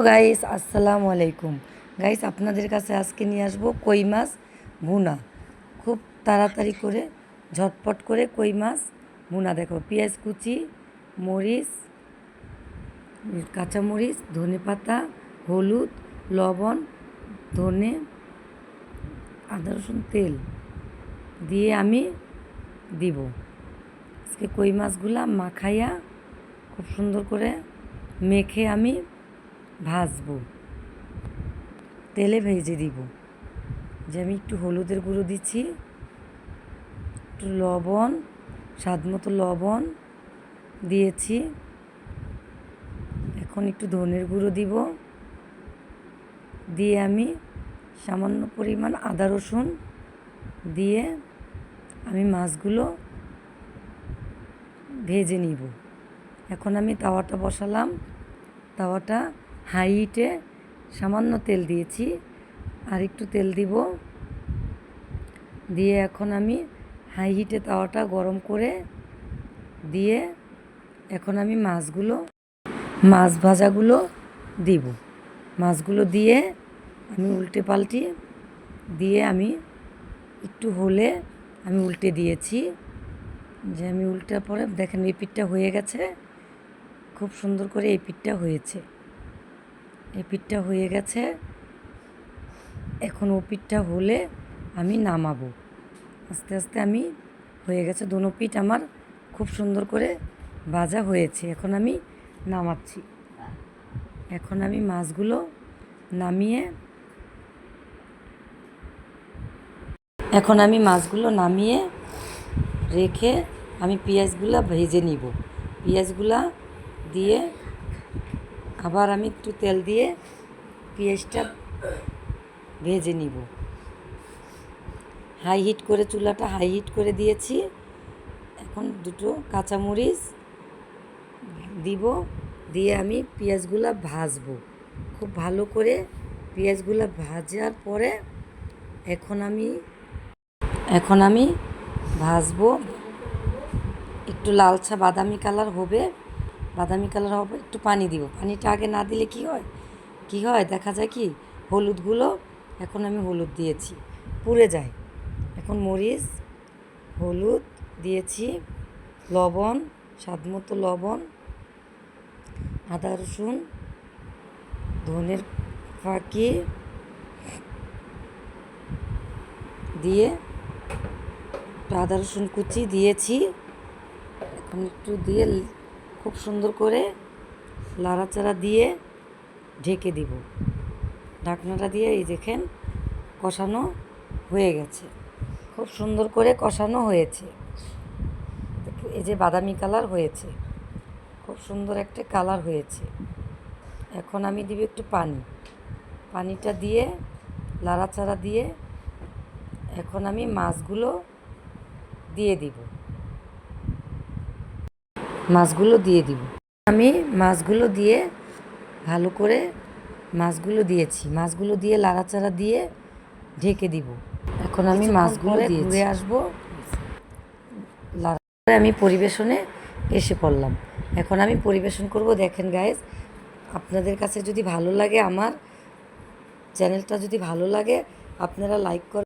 Guys, আসসালামু আলাইকুম। Guys, আপনাদের কাছে আজকে নিয়ে আসবো কই মাছ ভুনা। খুব তাড়াতাড়ি করে ঝটপট করে কই মাছ ভুনা। দেখো, পেঁয়াজ কুচি, মরিচ, কাঁচামরিচ, ধনে পাতা, হলুদ, লবণ, ধনে, আদা রসুন, তেল দিয়ে আমি দিব। আজকে কই মাছগুলা মাখাইয়া খুব সুন্দর করে মেখে আমি ভাজবো, তেলে ভেজে দিব। যে আমি একটু হলুদের গুঁড়ো দিচ্ছি, একটু লবণ, স্বাদ মতো লবণ দিয়েছি। এখন একটু ধনের গুঁড়ো দিব, দিয়ে আমি সামান্য পরিমাণ আদা রসুন দিয়ে আমি মাছগুলো ভেজে নিব। এখন আমি তাওয়াটা বসালাম, তাওয়াটা হাই হিটে সামান্য তেল দিয়েছি, আর একটু তেল দিব, দিয়ে এখন আমি হাই হিটে তাওয়াটা গরম করে দিয়ে এখন আমি মাছ ভাজাগুলো দিব। মাছগুলো দিয়ে আমি উল্টে পাল্টি দিয়ে আমি একটু হলে আমি উল্টে দিয়েছি। যে আমি উল্টার পরে দেখেন এই পিঠটা হয়ে গেছে, খুব সুন্দর করে এই পিঠটা হয়েছে। এই পিঠটা হয়ে গেছে, এখন ও পিঠটা হলে আমি নামাবো। আস্তে আস্তে আমি হয়ে গেছে, দোনো পিঠ আমার খুব সুন্দর করে ভাজা হয়েছে। এখন আমি নামাচ্ছি। এখন আমি মাছগুলো নামিয়ে রেখে আমি পেঁয়াজগুলো ভেজে নিব। পেঁয়াজগুলা দিয়ে আবার আমি একটু তেল দিয়ে পেঁয়াজটা ভেজে নিব। চুলাটা হাই হিট করে দিয়েছি। এখন দুটো কাঁচামরিচ দিব, দিয়ে আমি পেঁয়াজগুলো ভাজবো খুব ভালো করে। পেঁয়াজগুলো ভাজার পরে এখন আমি ভাজবো, একটু লালচা বাদামি কালার হবে। একটু পানি দিব। পানিটা আগে না দিলে কি হয় দেখা যায় কি হলুদগুলো, এখন আমি হলুদ দিয়েছি, পুড়ে যায়। এখন মরিচ, হলুদ দিয়েছি, লবণ, স্বাদ মতো লবণ, আদা রসুন, ধনের ফাঁকি দিয়ে আদা রসুন কুচি দিয়েছি। এখন একটু দিয়ে খুব সুন্দর করে লাড়াচাড়া দিয়ে ঢেকে দিব। ঢাকনাটা দিয়ে এই দেখেন কষানো হয়ে গেছে, খুব সুন্দর করে কষানো হয়েছে। এই যে বাদামি কালার হয়েছে, খুব সুন্দর একটা কালার হয়েছে। এখন আমি দিব একটু পানিটা দিয়ে লাড়াচাড়া দিয়ে এখন আমি মাছগুলো দিয়ে দিব। আমি মাছগুলো দিয়ে ভালো করে মাছগুলো দিয়ে লাড়াচাড়া দিয়ে ঢেকে দিব। এখন আমি মাছগুলো ঘুরে আসবো, আমি পরিবেশনে এসে পড়লাম। এখন আমি পরিবেশন করব। দেখেন গাইস, আপনাদের কাছে যদি ভালো লাগে, আমার চ্যানেলটা যদি ভালো লাগে, আপনারা লাইক করবেন।